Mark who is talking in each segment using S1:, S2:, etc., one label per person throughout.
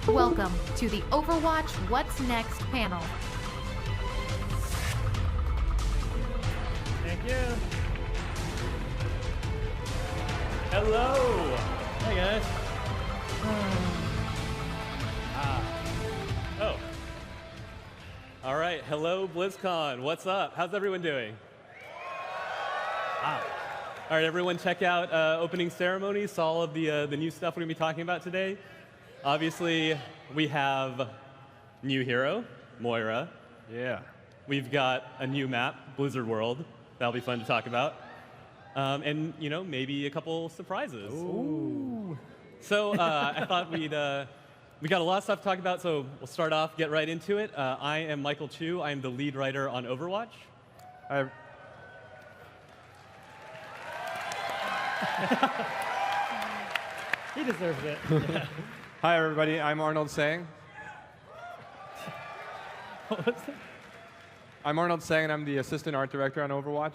S1: Welcome to the Overwatch What's Next panel.
S2: Thank you. Hello. Hey guys. Oh. All right. Hello, BlizzCon. What's up? How's everyone doing? All right, everyone, check out opening ceremony. Saw all of the new stuff we're gonna be talking about today. Obviously, we have new hero, Moira.
S3: Yeah.
S2: We've got a new map, Blizzard World. That'll be fun to talk about. And, you know, maybe a couple surprises.
S3: Ooh.
S2: So I thought we got a lot of stuff to talk about, so we'll start off, get right into it. I am Michael Chu. I am the lead writer on Overwatch.
S4: He deserves it.
S3: Hi, everybody. I'm Arnold Sang. I'm Arnold Sang, and I'm the assistant art director on Overwatch.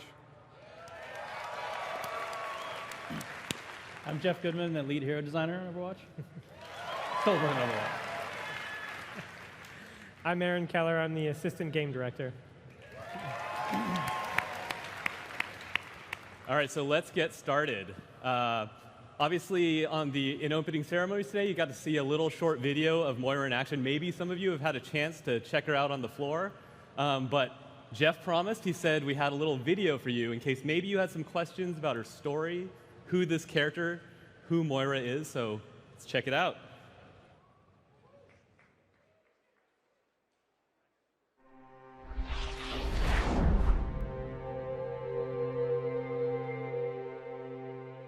S4: I'm Jeff Goodman, the lead hero designer on Overwatch. Still working on Overwatch.
S5: I'm Aaron Keller. I'm the assistant game director.
S2: All right, so let's get started. Obviously, in opening ceremonies today, you got to see a little short video of Moira in action. Maybe some of you have had a chance to check her out on the floor. But Jeff promised, he said we had a little video for you in case maybe you had some questions about her story, who this character, who Moira is. So let's check it out.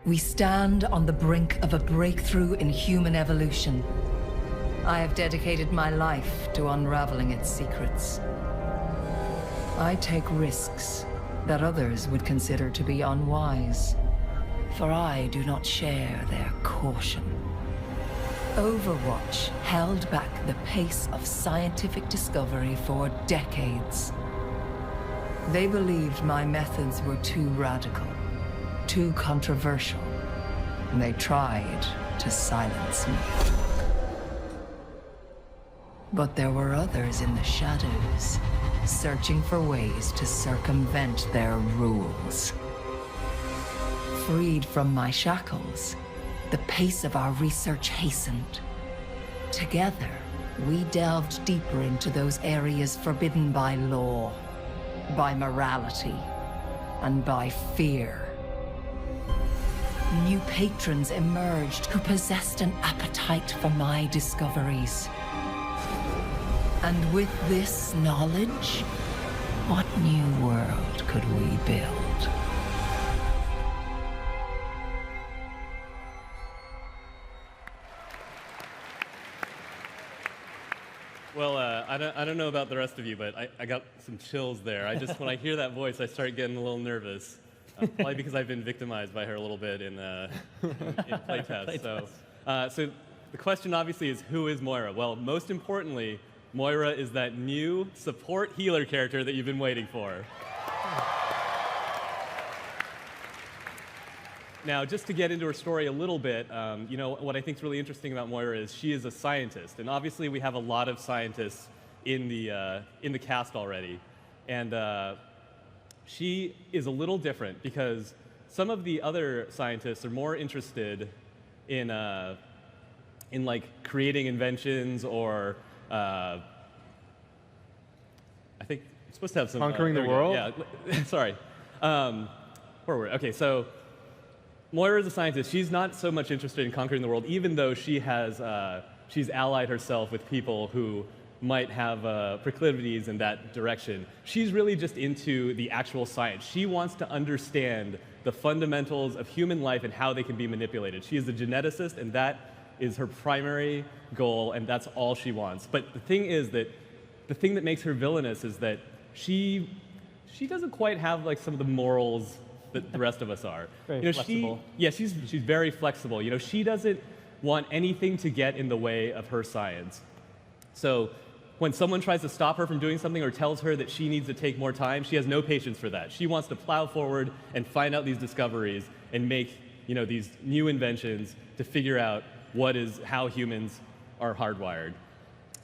S6: We stand on the brink of a breakthrough in human evolution. I have dedicated my life to unraveling its secrets. I take risks that others would consider to be unwise, for I do not share their caution. Overwatch held back the pace of scientific discovery for decades. They believed my methods were too radical, too controversial, and they tried to silence me. But there were others in the shadows, searching for ways to circumvent their rules. Freed from my shackles, the pace of our research hastened. Together, we delved deeper into those areas forbidden by law, by morality, and by fear. New patrons emerged who possessed an appetite for my discoveries. And with this knowledge, what new world could we build?
S2: Well, I don't know about the rest of you, but I got some chills there. When I hear that voice, I start getting a little nervous. Probably because I've been victimized by her a little bit in playtests. So the question obviously is, who is Moira? Well, most importantly, Moira is that new support healer character that you've been waiting for. Now, just to get into her story a little bit, you know, what I think is really interesting about Moira is she is a scientist, and obviously we have a lot of scientists in the cast already, and she is a little different because some of the other scientists are more interested in like creating inventions or I think it's supposed to have some
S3: conquering the world.
S2: Yeah, sorry. Forward. Okay, so Moira is a scientist. She's not so much interested in conquering the world, even though she has she's allied herself with people who might have proclivities in that direction. She's really just into the actual science. She wants to understand the fundamentals of human life and how they can be manipulated. She is a geneticist, and that is her primary goal, and that's all she wants. But the thing is that the thing that makes her villainous is that she doesn't quite have like some of the morals that the rest of us are.
S5: Very flexible.
S2: She's very flexible. You know, she doesn't want anything to get in the way of her science. So when someone tries to stop her from doing something or tells her that she needs to take more time, she has no patience for that. She wants to plow forward and find out these discoveries and make, you know, these new inventions to figure out how humans are hardwired.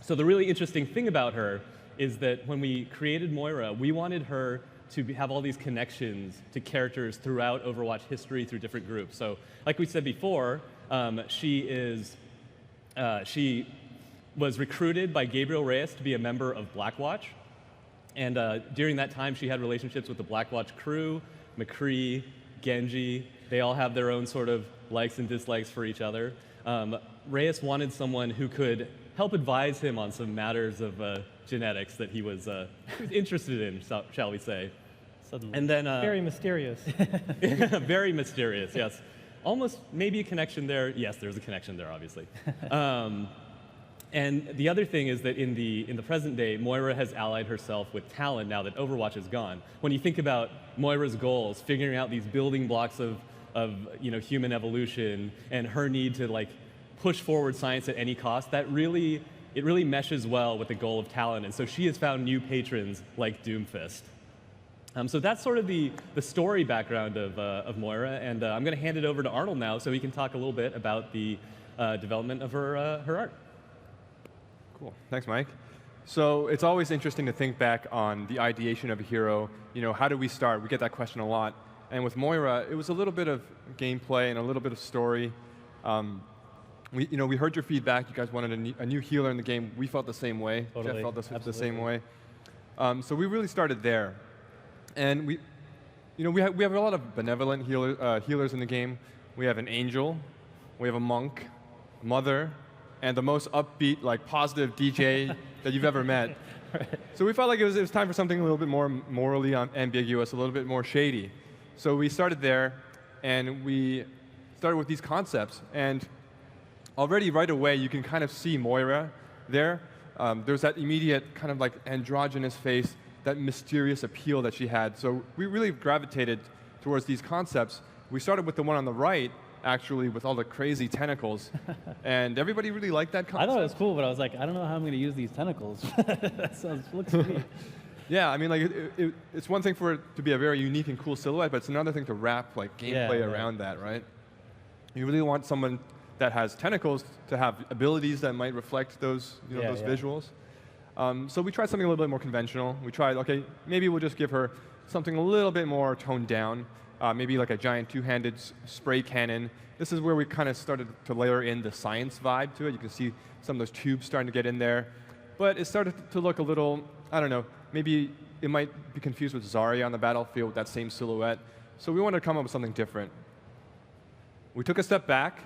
S2: So the really interesting thing about her is that when we created Moira, we wanted her to have all these connections to characters throughout Overwatch history through different groups. So like we said before, she was recruited by Gabriel Reyes to be a member of Blackwatch. And during that time, she had relationships with the Blackwatch crew, McCree, Genji. They all have their own sort of likes and dislikes for each other. Reyes wanted someone who could help advise him on some matters of genetics that he was interested in, shall we say.
S4: Suddenly.
S2: And then
S5: Very mysterious.
S2: very mysterious, yes. Almost maybe a connection there. Yes, there's a connection there, obviously. And the other thing is that in the present day, Moira has allied herself with Talon now that Overwatch is gone. When you think about Moira's goals, figuring out these building blocks of human evolution and her need to like push forward science at any cost, it really meshes well with the goal of Talon. And so she has found new patrons like Doomfist. So that's sort of the story background of Moira, and I'm going to hand it over to Arnold now so he can talk a little bit about the development of her art.
S3: Cool. Thanks, Mike. So it's always interesting to think back on the ideation of a hero. How do we start? We get that question a lot. And with Moira, it was a little bit of gameplay and a little bit of story. We heard your feedback. You guys wanted a new healer in the game. We felt the same way.
S4: Totally.
S3: Jeff felt the
S4: Absolutely.
S3: same way. So we really started there. And we have a lot of benevolent healers in the game. We have an angel, we have a monk, a mother, and the most upbeat, like positive DJ that you've ever met.
S4: Right.
S3: So we felt like it was time for something a little bit more morally ambiguous, a little bit more shady. So we started there, and we started with these concepts. And already right away, you can kind of see Moira there. There's that immediate kind of like androgynous face, that mysterious appeal that she had. So we really gravitated towards these concepts. We started with the one on the right, actually, with all the crazy tentacles. And everybody really liked that concept.
S4: I thought it was cool, but I was like, I don't know how I'm going to use these tentacles. That looks sweet.
S3: Yeah, I mean, like it's one thing for it to be a very unique and cool silhouette, but it's another thing to wrap like gameplay around that, right? You really want someone that has tentacles to have abilities that might reflect those, those visuals. So we tried something a little bit more conventional. We tried, okay, maybe we'll just give her something a little bit more toned down, maybe like a giant two-handed spray cannon. This is where we kind of started to layer in the science vibe to it. You can see some of those tubes starting to get in there. But it started to look a little, I don't know, maybe it might be confused with Zarya on the battlefield with that same silhouette. So we wanted to come up with something different. We took a step back,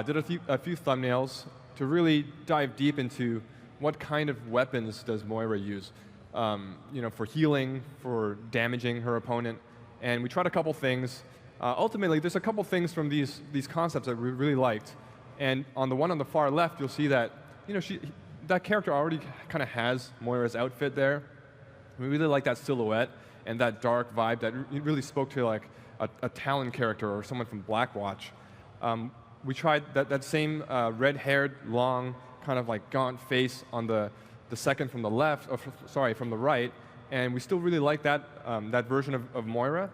S3: did a few thumbnails to really dive deep into what kind of weapons does Moira use, for healing, for damaging her opponent. And we tried a couple things. Ultimately, there's a couple things from these concepts that we really liked. And on the one on the far left, you'll see that that character already kind of has Moira's outfit there. We really like that silhouette and that dark vibe that really spoke to like a Talon character or someone from Blackwatch. We tried that same red-haired, long, kind of like gaunt face on the second from the left, from the right, and we still really like that that version of Moira.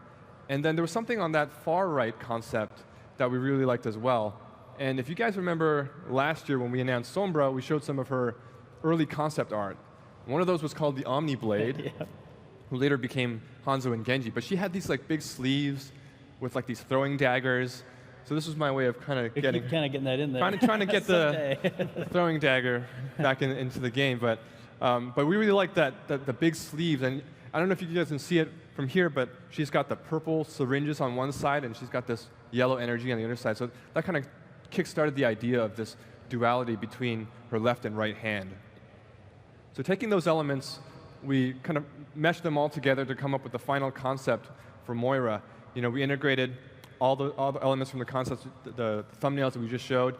S3: And then there was something on that far right concept that we really liked as well. And if you guys remember last year when we announced Sombra, we showed some of her early concept art. One of those was called the Omni Blade, who later became Hanzo and Genji. But she had these like big sleeves with like these throwing daggers. So this was my way of kind of getting
S4: that in there.
S3: Trying to get the throwing dagger back into the game, but we really like the big sleeves, and I don't know if you guys can see it from here, but she's got the purple syringes on one side, and she's got this yellow energy on the other side. So that kind of kick-started the idea of this duality between her left and right hand. So taking those elements, we kind of meshed them all together to come up with the final concept for Moira. We integrated all the elements from the concepts, the thumbnails that we just showed,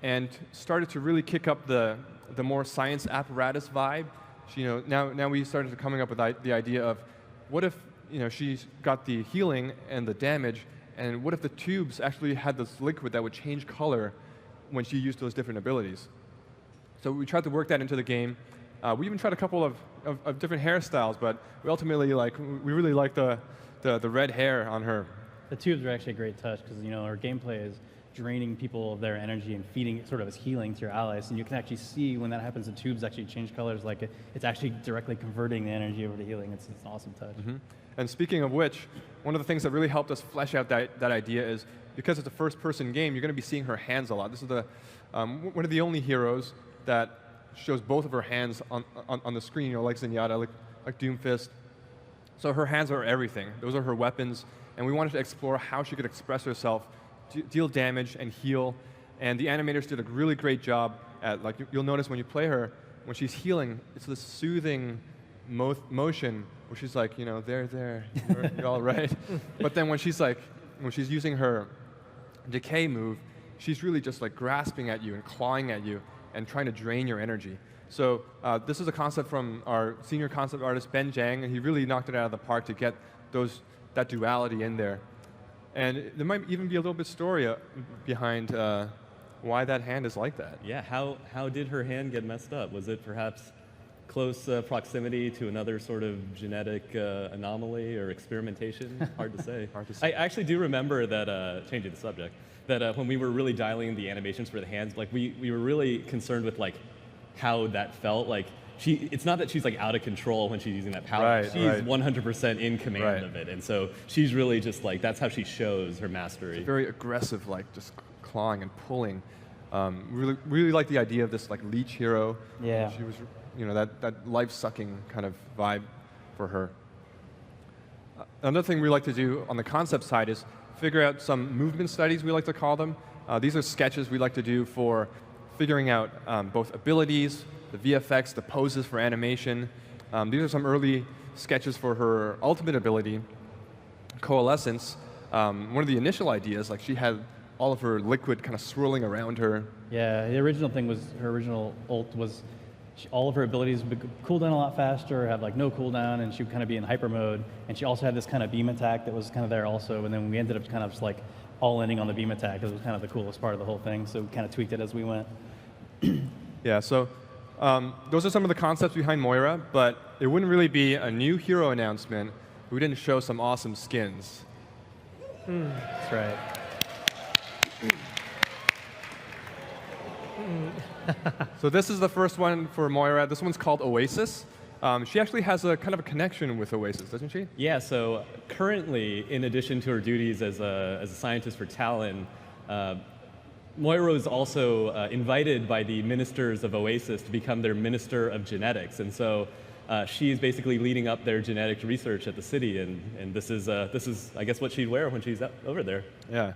S3: and started to really kick up the more science apparatus vibe. Now we started coming up with the idea of what if she's got the healing and the damage, and what if the tubes actually had this liquid that would change color when she used those different abilities? So we tried to work that into the game. We even tried a couple of different hairstyles, but we ultimately we really like the red hair on her.
S4: The tubes are actually a great touch because her gameplay is draining people of their energy and feeding it sort of as healing to your allies. And you can actually see when that happens, the tubes actually change colors, like it's actually directly converting the energy over to healing. It's an awesome touch.
S3: And speaking of which, one of the things that really helped us flesh out that idea is because it's a first-person game, you're going to be seeing her hands a lot. This is one of the only heroes that shows both of her hands on the screen, like Zenyatta, like Doomfist. So her hands are everything. Those are her weapons, and we wanted to explore how she could express herself, deal damage, and heal. And the animators did a really great job at, like, you'll notice when you play her, when she's healing, it's this soothing motion where she's like, there, you're all right. But then when she's using her decay move, she's really just like grasping at you and clawing at you and trying to drain your energy. So this is a concept from our senior concept artist, Ben Zhang, and he really knocked it out of the park to get that duality in there. And there might even be a little bit of story behind why that hand is like that.
S2: Yeah, how did her hand get messed up? Was it perhaps close proximity to another sort of genetic anomaly or experimentation? Hard to say.
S3: Hard to say.
S2: I actually do remember that, changing the subject, that when we were really dialing the animations for the hands, like we were really concerned with like how that felt. Like it's not that she's like out of control when she's using that power.
S3: Right,
S2: she's
S3: right.
S2: 100% in command of it, and so she's really just like that's how she shows her mastery.
S3: It's very aggressive, like just clawing and pulling. Really like the idea of this like leech hero.
S4: Yeah.
S3: She was, that life-sucking kind of vibe for her. Another thing we like to do on the concept side is figure out some movement studies, we like to call them. These are sketches we like to do for figuring out both abilities, the VFX, the poses for animation. These are some early sketches for her ultimate ability, Coalescence. One of the initial ideas, like she had all of her liquid kind of swirling around her.
S4: Yeah, the original thing was, her original ult was all of her abilities would cool down a lot faster, have like no cooldown, and she would kind of be in hyper mode. And she also had this kind of beam attack that was kind of there also, and then we ended up kind of just like all-ending on the beam attack. It was kind of the coolest part of the whole thing, so we kind of tweaked it as we went.
S3: Yeah, so those are some of the concepts behind Moira, but it wouldn't really be a new hero announcement if we didn't show some awesome skins.
S4: That's right.
S3: So this is the first one for Moira. This one's called Oasis. She actually has a kind of a connection with Oasis, doesn't she?
S2: Yeah, so currently, in addition to her duties as a scientist for Talon, Moira was also invited by the ministers of Oasis to become their minister of genetics. And so she's basically leading up their genetic research at the city. And this is, I guess, what she'd wear when she's over there.
S3: Yeah.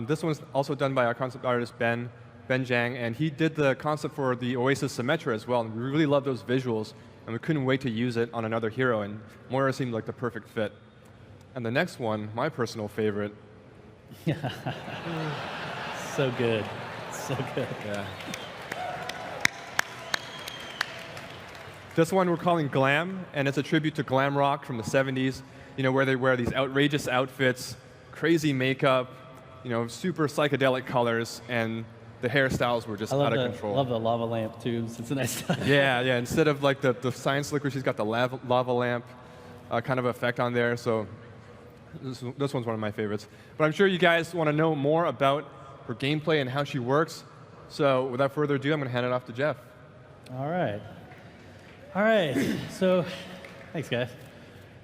S3: This one's also done by our concept artist, Ben Zhang, and he did the concept for the Oasis Symmetra as well. And we really love those visuals, and we couldn't wait to use it on another hero, and Moira seemed like the perfect fit. And the next one, my personal favorite.
S4: So good. So good.
S3: Yeah. This one we're calling Glam, and it's a tribute to glam rock from the 70s, where they wear these outrageous outfits, crazy makeup, super psychedelic colors, and the hairstyles were just out of control.
S4: I love the lava lamp tubes. It's a nice touch.
S3: Yeah. Instead of like the science liquor, she's got the lava lamp kind of effect on there. So this one's one of my favorites. But I'm sure you guys want to know more about her gameplay and how she works. So without further ado, I'm going to hand it off to Jeff.
S4: All right. So, thanks, guys.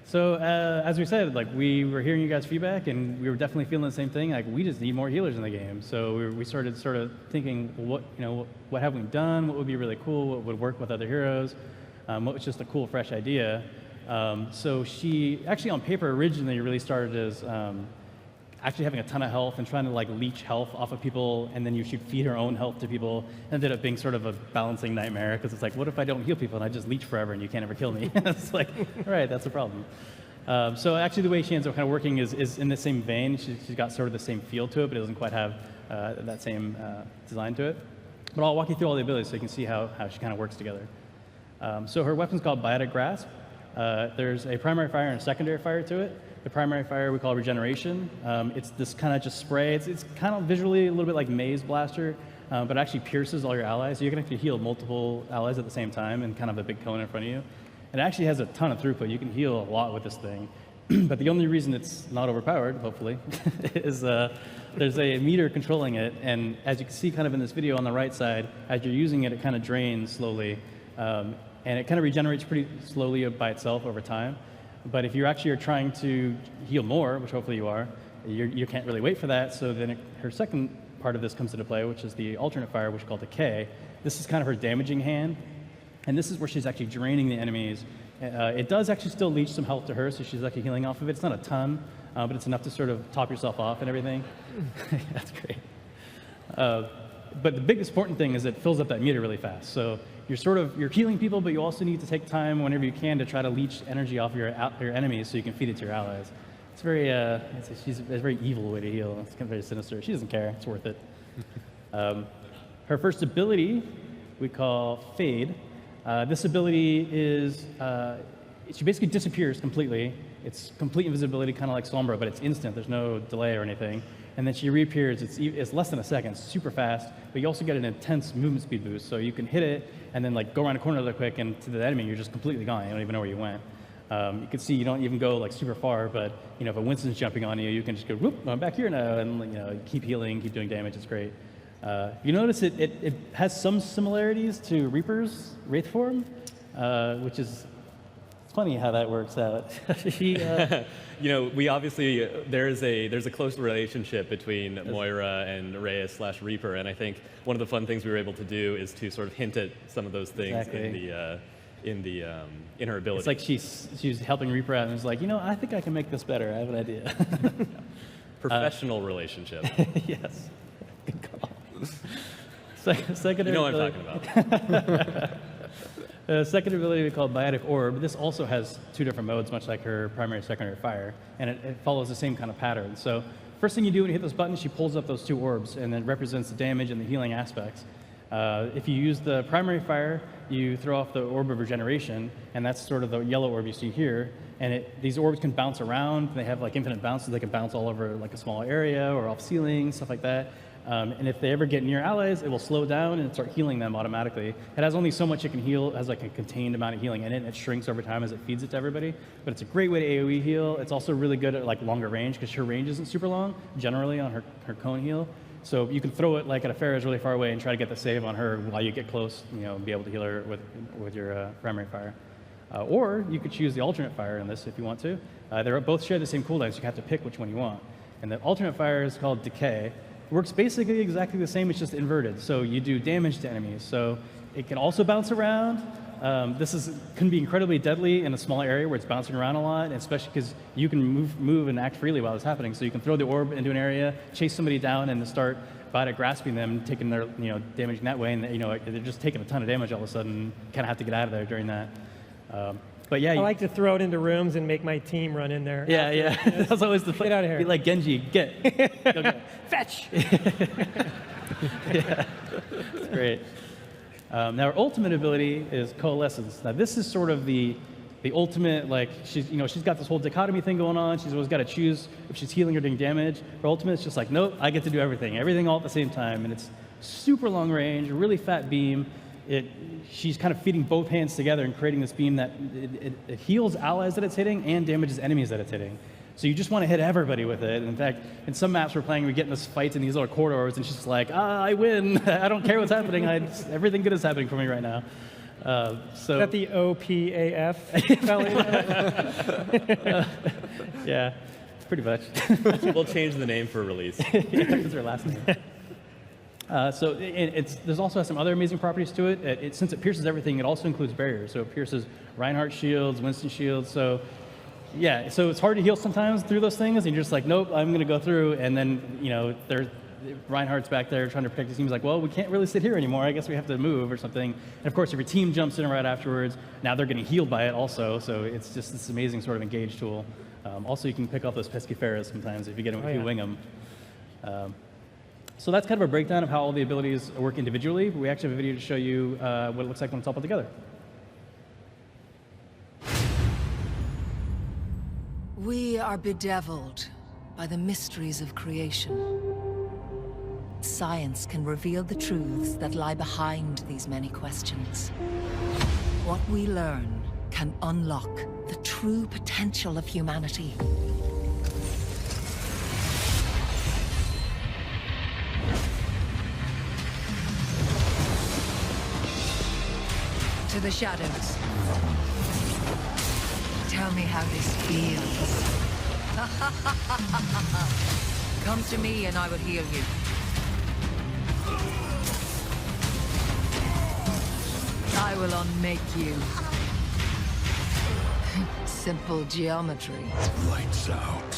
S4: So, as we said, like we were hearing you guys' feedback, and we were definitely feeling the same thing. Like we just need more healers in the game. So we started sort of thinking, well, what have we done? What would be really cool? What would work with other heroes? What was just a cool, fresh idea? So she actually, on paper, originally really started as actually having a ton of health and trying to like leech health off of people, and then you should feed her own health to people. Ended up being sort of a balancing nightmare, because it's like, what if I don't heal people and I just leech forever and you can't ever kill me? It's like, all right, that's a problem. So actually the way she ends up kind of working is in the same vein. She's got sort of the same feel to it, but it doesn't quite have that same design to it. But I'll walk you through all the abilities so you can see how she kind of works together. So her weapon's called Biotic Grasp. There's a primary fire and a secondary fire to it. The primary fire we call Regeneration. It's this kind of just spray. It's kind of visually a little bit like Maze Blaster, but it actually pierces all your allies. So you can actually heal multiple allies at the same time in kind of a big cone in front of you. It actually has a ton of throughput. You can heal a lot with this thing. But the only reason it's not overpowered, hopefully, is there's a meter controlling it, and as you can see kind of in this video on the right side, as you're using it, it kind of drains slowly, and it kind of regenerates pretty slowly by itself over time. But if you actually are trying to heal more, which hopefully you are, you can't really wait for that, so then her second part of this comes into play, which is the alternate fire, which is called Decay. This is kind of her damaging hand, and this is where she's actually draining the enemies. It does actually still leech some health to her, so she's actually healing off of it. It's not a ton, but it's enough to sort of top yourself off and everything. That's great. But the biggest important thing is it fills up that meter really fast. So you're healing people, but you also need to take time whenever you can to try to leech energy off your enemies so you can feed it to your allies. It's very, it's a very evil way to heal. It's kind of very sinister. She doesn't care. It's worth it. Her first ability we call Fade. This ability is, she basically disappears completely. It's complete invisibility, kind of like Sombra, but it's instant. There's no delay or anything. And then she reappears. It's less than a second, super fast, but you also get an intense movement speed boost. So you can hit it and then like go around a corner really quick, and to the enemy, you're just completely gone. You don't even know where you went. You can see you don't even go like super far, but you know, if a Winston's jumping on you, you can just go, whoop, I'm back here now, and you know, keep healing, keep doing damage. It's great. You notice it has some similarities to Reaper's Wraith form, which is funny how that works out.
S2: You know, we obviously, there's a close relationship between Moira and Reyes/Reaper, and I think one of the fun things we were able to do is to sort of hint at some of those things in her ability.
S4: It's like she's helping Reaper out and is like, you know, I think I can make this better. I have an idea.
S2: Professional relationship.
S4: Yes. Good call. Second
S2: you know what I'm talking about.
S4: Second ability we call Biotic Orb. This also has two different modes, much like her primary and secondary fire, and it follows the same kind of pattern. So first thing you do when you hit those buttons, she pulls up those two orbs, and then represents the damage and the healing aspects. If you use the primary fire, you throw off the Orb of Regeneration, and that's sort of the yellow orb you see here. And these orbs can bounce around. They have like infinite bounces. They can bounce all over like a small area or off ceilings, stuff like that. And if they ever get near allies, it will slow down and start healing them automatically. It has only so much it can heal. It has like a contained amount of healing in it, and it shrinks over time as it feeds it to everybody. But it's a great way to AoE heal. It's also really good at like longer range, because her range isn't super long, generally on her cone heal. So you can throw it like at a Pharah's really far away and try to get the save on her while you get close, you know, and be able to heal her with your primary fire. Or you could choose the alternate fire in this if you want to. They both share the same cooldown, so you have to pick which one you want. And the alternate fire is called Decay. It works basically exactly the same, it's just inverted. So you do damage to enemies. So it can also bounce around. This can be incredibly deadly in a small area where it's bouncing around a lot, especially because you can move and act freely while it's happening. So you can throw the orb into an area, chase somebody down, and then start by grasping them, taking their damaging that way, and they're just taking a ton of damage all of a sudden. Kind of have to get out of there during that. But yeah,
S5: I like to throw it into rooms and make my team run in there.
S4: Yeah, yeah. That's always the
S5: get out of here.
S4: Be like Genji, get.
S5: Fetch.
S4: Yeah, it's great. Now her ultimate ability is Coalescence. Now this is sort of the ultimate, like she's got this whole dichotomy thing going on. She's always got to choose if she's healing or doing damage. Her ultimate is just like, nope, I get to do everything all at the same time, and it's super long range, really fat beam. She's kind of feeding both hands together and creating this beam that it heals allies that it's hitting and damages enemies that it's hitting. So you just want to hit everybody with it. In fact, in some maps we're playing, we get in this fight in these little corridors, and she's just like, I win. I don't care what's happening. Everything good is happening for me right now. Is that
S5: the OPAF?
S4: Yeah, pretty much.
S2: We'll change the name for release.
S4: Yeah, that's her last name. So there's also some other amazing properties to it. Since it pierces everything, it also includes barriers. So it pierces Reinhardt shields, Winston shields. So yeah, so it's hard to heal sometimes through those things, and you're just like, nope, I'm going to go through. And then Reinhardt's back there trying to protect his team. He's like, well, we can't really sit here anymore. I guess we have to move or something. And of course, if your team jumps in right afterwards, now they're getting healed by it also. So it's just this amazing sort of engage tool. Also, you can pick off those pesky Pharahs sometimes if you get them, if you wing them. So that's kind of a breakdown of how all the abilities work individually. We actually have a video to show you what it looks like when it's all put together.
S6: We are bedeviled by the mysteries of creation. Science can reveal the truths that lie behind these many questions. What we learn can unlock the true potential of humanity. To the shadows. Tell me how this feels. Come to me and I will heal you. I will unmake you. Simple geometry.
S7: Lights out.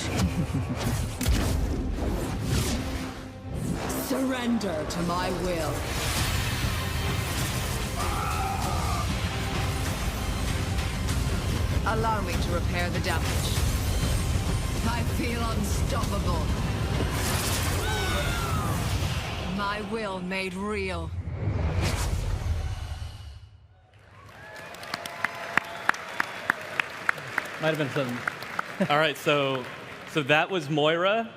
S6: Surrender to my will. Allow me to repair the damage. I feel unstoppable. My will made real.
S4: Might have been some.
S2: All right, so that was Moira,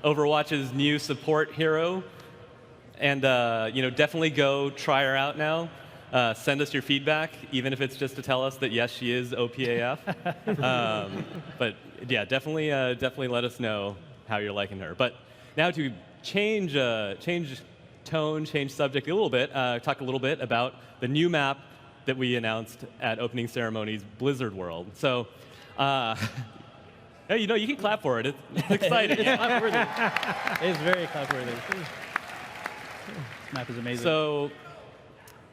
S2: Overwatch's new support hero, and definitely go try her out now. Send us your feedback, even if it's just to tell us that yes, she is OPAF. But yeah, definitely let us know how you're liking her. But now to change tone, change subject a little bit, talk a little bit about the new map that we announced at opening ceremonies, Blizzard World. So. Hey, you can clap for it. It's exciting.
S4: It's clap-worthy. It's very clap-worthy. This map is amazing.
S2: So,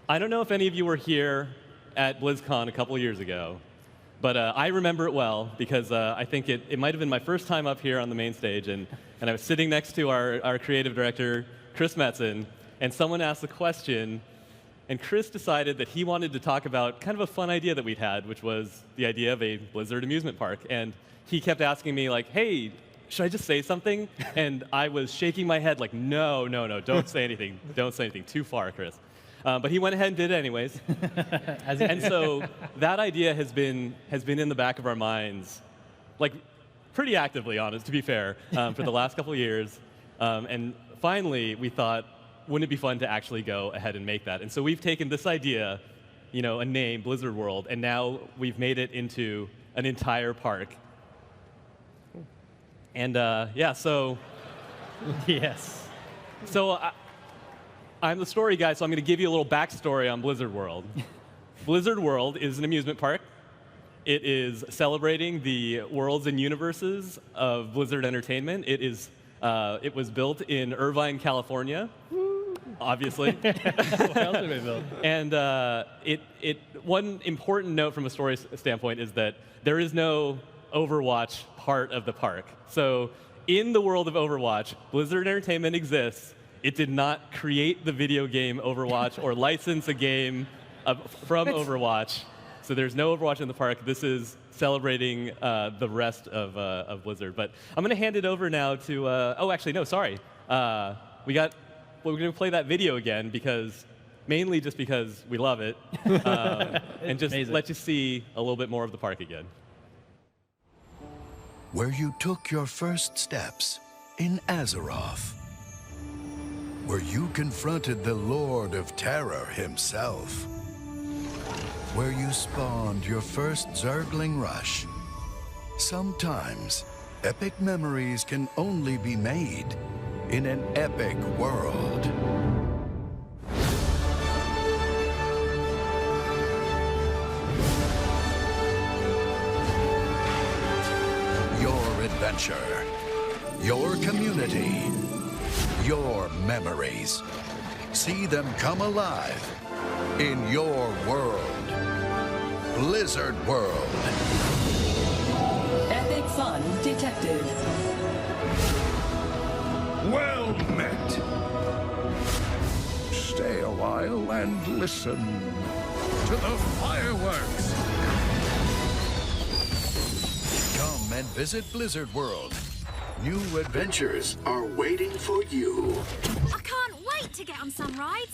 S2: I don't know if any of you were here at BlizzCon a couple of years ago, but I remember it well because I think it might have been my first time up here on the main stage, and I was sitting next to our creative director, Chris Metzen, and someone asked a question. And Chris decided that he wanted to talk about kind of a fun idea that we'd had, which was the idea of a Blizzard amusement park. And he kept asking me, like, hey, should I just say something? And I was shaking my head like, no, don't say anything. Don't say anything. Too far, Chris. But he went ahead and did it anyways. And so that idea has been in the back of our minds, like, pretty actively, honest, to be fair, for the last couple of years. And finally, we thought, wouldn't it be fun to actually go ahead and make that? And so we've taken this idea, a name, Blizzard World, and now we've made it into an entire park. And so...
S4: Yes.
S2: So I'm the story guy, so I'm going to give you a little backstory on Blizzard World. Blizzard World is an amusement park. It is celebrating the worlds and universes of Blizzard Entertainment. It was built in Irvine, California. Obviously.
S4: What else did we build?
S2: And one important note from a story standpoint is that there is no Overwatch part of the park. So in the world of Overwatch, Blizzard Entertainment exists. It did not create the video game Overwatch or license a game from Overwatch. So there's no Overwatch in the park. This is celebrating the rest of Blizzard. But I'm going to hand it over now to, we're going to play that video again mainly just because we love it, and just
S4: amazing.
S2: let you see a little bit more of the park again.
S7: Where you took your first steps in Azeroth. Where you confronted the Lord of Terror himself. Where you spawned your first Zergling rush. Sometimes, epic memories can only be made in an epic world. Your adventure, your community, your memories. See them come alive in your world. Blizzard World.
S6: Epic fun detected.
S7: Well met. Stay a while and listen to the fireworks. Come and visit Blizzard World. New adventures are waiting for you.
S8: I can't wait to get on some rides.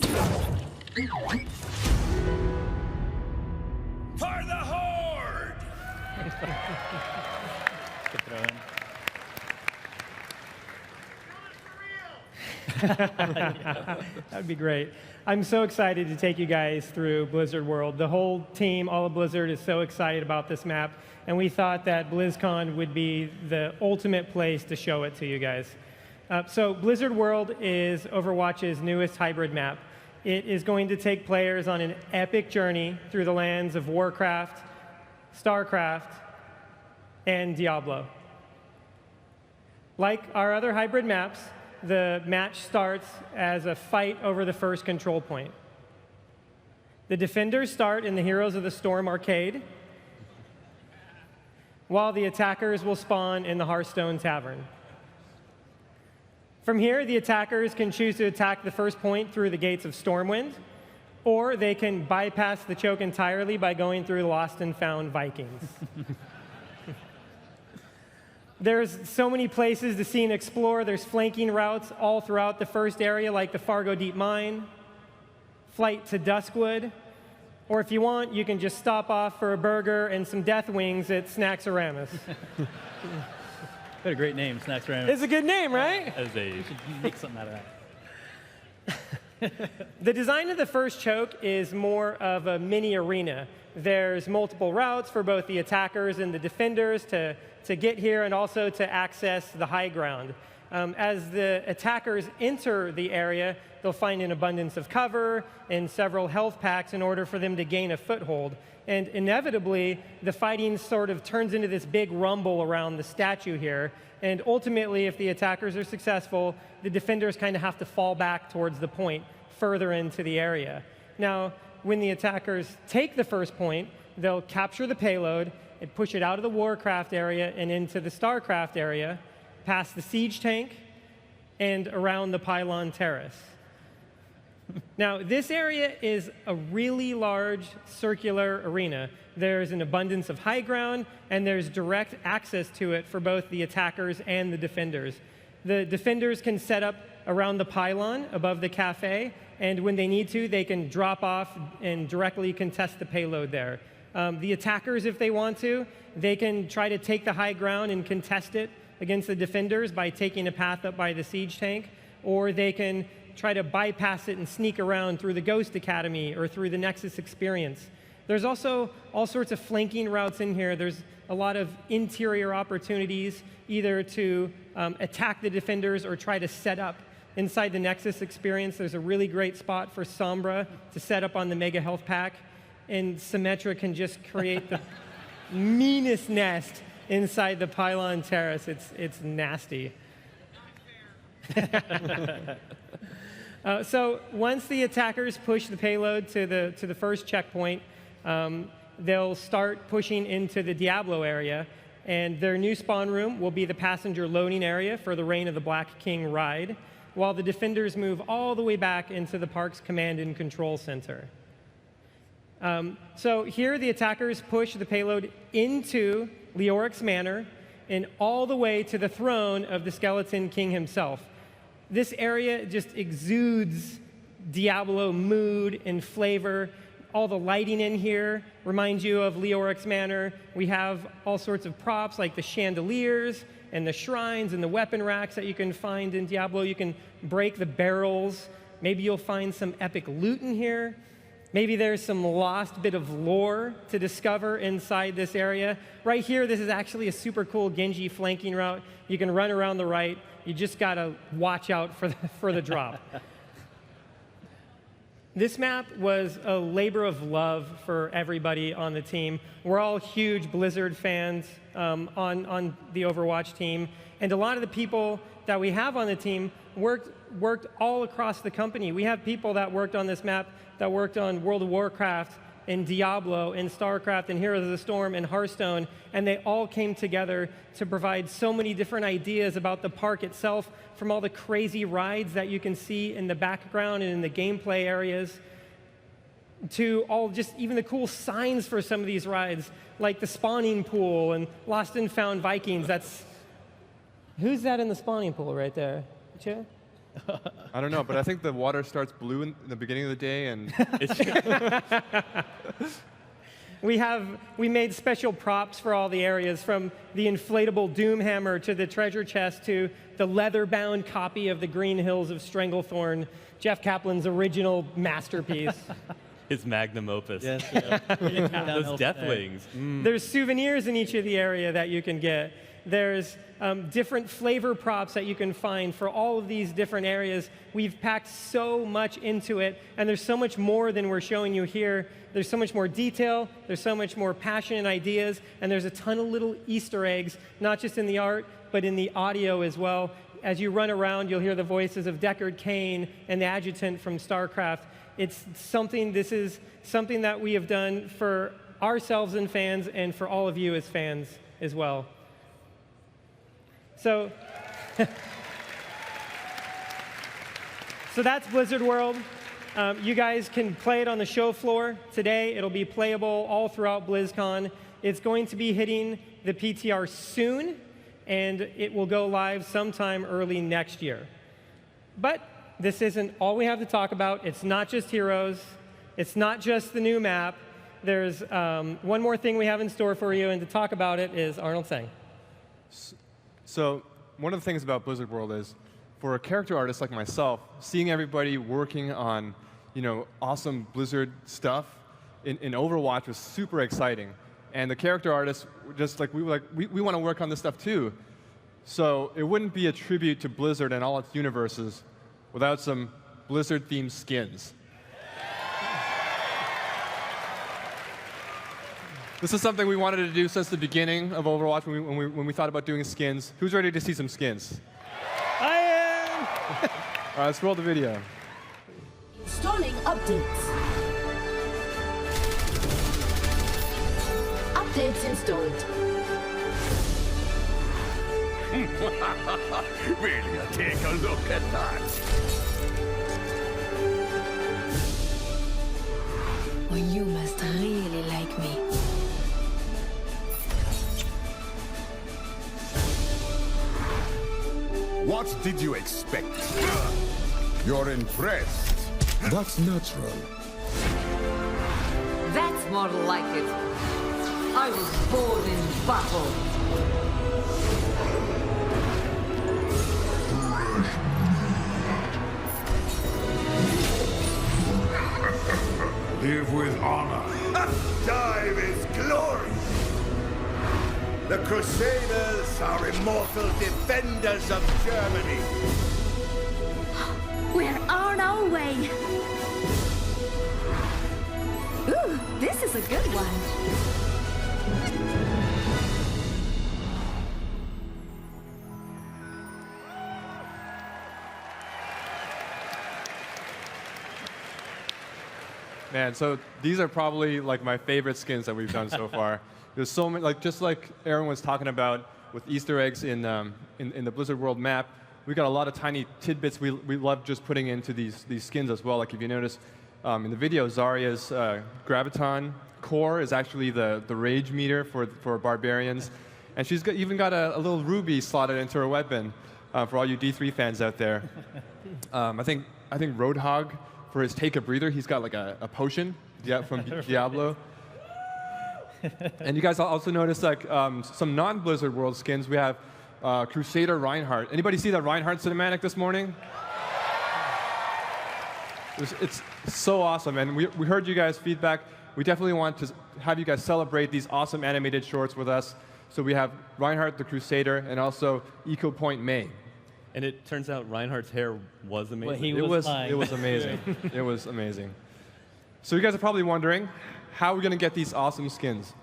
S7: For the Horde!
S4: Good throw in.
S5: That would be great. I'm so excited to take you guys through Blizzard World. The whole team, all of Blizzard, is so excited about this map, and we thought that BlizzCon would be the ultimate place to show it to you guys. So Blizzard World is Overwatch's newest hybrid map. It is going to take players on an epic journey through the lands of Warcraft, StarCraft, and Diablo. Like our other hybrid maps, the match starts as a fight over the first control point. The defenders start in the Heroes of the Storm arcade, while the attackers will spawn in the Hearthstone Tavern. From here, the attackers can choose to attack the first point through the gates of Stormwind, or they can bypass the choke entirely by going through Lost and Found Vikings. There's so many places to see and explore. There's flanking routes all throughout the first area, like the Fargo Deep Mine, Flight to Duskwood, or if you want, you can just stop off for a burger and some death wings at Snacksaramus.
S4: What a great name, Snacksaramus.
S5: It's a good name, right?
S4: You should make something out of that.
S5: The design of the first choke is more of a mini arena. There's multiple routes for both the attackers and the defenders to get here and also to access the high ground. As the attackers enter the area, they'll find an abundance of cover and several health packs in order for them to gain a foothold. And inevitably, the fighting sort of turns into this big rumble around the statue here. And ultimately, if the attackers are successful, the defenders kind of have to fall back towards the point further into the area. Now, when the attackers take the first point, they'll capture the payload and push it out of the Warcraft area and into the StarCraft area, past the siege tank, and around the pylon terrace. Now, this area is a really large circular arena. There's an abundance of high ground, and there's direct access to it for both the attackers and the defenders. The defenders can set up around the pylon above the cafe, and when they need to, they can drop off and directly contest the payload there. The attackers, if they want to, they can try to take the high ground and contest it against the defenders by taking a path up by the siege tank, or they can try to bypass it and sneak around through the Ghost Academy or through the Nexus Experience. There's also all sorts of flanking routes in here. There's a lot of interior opportunities either to attack the defenders or try to set up. Inside the Nexus Experience, there's a really great spot for Sombra to set up on the Mega Health Pack, and Symmetra can just create the meanest nest inside the pylon terrace. It's nasty. So once the attackers push the payload to the first checkpoint, they'll start pushing into the Diablo area, and their new spawn room will be the passenger loading area for the Reign of the Black King ride, while the defenders move all the way back into the park's command and control center. So here the attackers push the payload into Leoric's Manor and all the way to the throne of the Skeleton King himself. This area just exudes Diablo mood and flavor. All the lighting in here reminds you of Leoric's Manor. We have all sorts of props like the chandeliers and the shrines and the weapon racks that you can find in Diablo. You can break the barrels. Maybe you'll find some epic loot in here. Maybe there's some lost bit of lore to discover inside this area. Right here, this is actually a super cool Genji flanking route. You can run around the right. You just got to watch out for the drop. This map was a labor of love for everybody on the team. We're all huge Blizzard fans on the Overwatch team. And a lot of the people that we have on the team worked all across the company. We have people that worked on this map that worked on World of Warcraft and Diablo and StarCraft and Heroes of the Storm and Hearthstone, and they all came together to provide so many different ideas about the park itself, from all the crazy rides that you can see in the background and in the gameplay areas, to all just even the cool signs for some of these rides, like the spawning pool and Lost and Found Vikings. Who's that in the spawning pool right there? Che?
S3: I don't know, but I think the water starts blue in the beginning of the day, and
S5: We made special props for all the areas, from the inflatable Doomhammer to the treasure chest to the leather-bound copy of the Green Hills of Stranglethorn, Jeff Kaplan's original masterpiece.
S2: His magnum opus.
S4: Yes.
S2: Those Deathwings.
S5: There's souvenirs in each of the area that you can get. There's different flavor props that you can find for all of these different areas. We've packed so much into it, and there's so much more than we're showing you here. There's so much more detail, there's so much more passion and ideas, and there's a ton of little Easter eggs, not just in the art, but in the audio as well. As you run around, you'll hear the voices of Deckard Cain and the adjutant from StarCraft. This is something that we have done for ourselves and fans, and for all of you as fans as well. So that's Blizzard World. You guys can play it on the show floor today. It'll be playable all throughout BlizzCon. It's going to be hitting the PTR soon, and it will go live sometime early next year. But this isn't all we have to talk about. It's not just Heroes. It's not just the new map. There's one more thing we have in store for you, and to talk about it is Arnold Tseng.
S3: So one of the things about Blizzard World is, for a character artist like myself, seeing everybody working on, awesome Blizzard stuff in Overwatch was super exciting. And the character artists just we want to work on this stuff too. So it wouldn't be a tribute to Blizzard and all its universes without some Blizzard-themed skins. This is something we wanted to do since the beginning of Overwatch when we thought about doing skins. Who's ready to see some skins?
S5: I am!
S3: All right, let's roll the video.
S9: Installing updates. Updates installed.
S7: Will you take a look at that?
S9: Oh, you must really like me.
S10: What did you expect? You're impressed. That's natural.
S6: That's more like it. I was born in battle.
S10: Live with honor.
S7: Die with glory. The Crusaders are immortal defenders of Germany.
S8: We're on our way. Ooh, this is a good one.
S3: Man, so these are probably my favorite skins that we've done so far. There's so many, just like Aaron was talking about with Easter eggs in the Blizzard World map, we got a lot of tiny tidbits we love just putting into these skins as well. Like if you notice in the video, Zarya's Graviton core is actually the rage meter for barbarians, and she's even got a little ruby slotted into her weapon for all you D3 fans out there. I think Roadhog, for his take a breather, he's got a potion from Diablo. And you guys also notice some non-Blizzard World skins. We have Crusader Reinhardt. Anybody see that Reinhardt cinematic this morning? It's so awesome, and we heard you guys' feedback. We definitely want to have you guys celebrate these awesome animated shorts with us. So we have Reinhardt the Crusader and also Eco Point May.
S2: And it turns out Reinhardt's hair was amazing.
S4: Well,
S3: It was amazing. It was amazing. So you guys are probably wondering, how are we going to get these awesome skins?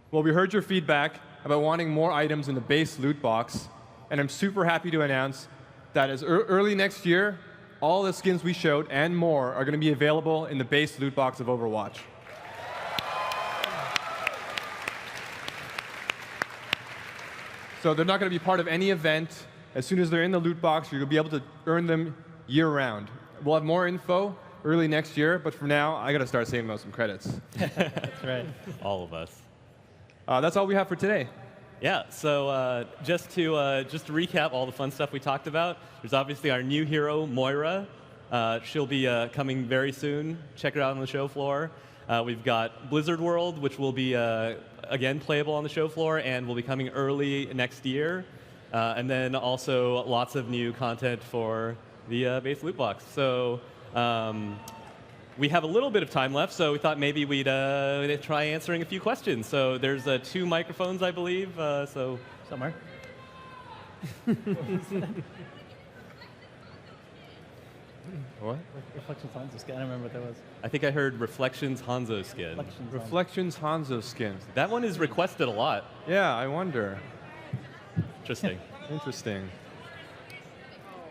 S3: Well, we heard your feedback about wanting more items in the base loot box, and I'm super happy to announce that as early next year, all the skins we showed and more are going to be available in the base loot box of Overwatch. So they're not going to be part of any event. As soon as they're in the loot box, you'll be able to earn them year-round. We'll have more info early next year, but for now, I got to start saving out some credits.
S4: That's right.
S2: All of us.
S3: That's all we have for today.
S2: Yeah, so just to recap all the fun stuff we talked about, there's obviously our new hero, Moira. She'll be coming very soon. Check her out on the show floor. We've got Blizzard World, which will be, again, playable on the show floor and will be coming early next year. And then also lots of new content for the base loot box. So we have a little bit of time left, so we thought maybe we'd try answering a few questions. So there's 2 microphones, I believe. So
S4: somewhere.
S3: What?
S4: Reflections Hanzo skin. I don't remember what that was.
S2: I think I heard Reflections Hanzo skin.
S3: Reflections Hanzo skin.
S2: That one is requested a lot.
S3: Yeah, I wonder.
S2: Interesting.
S3: Interesting.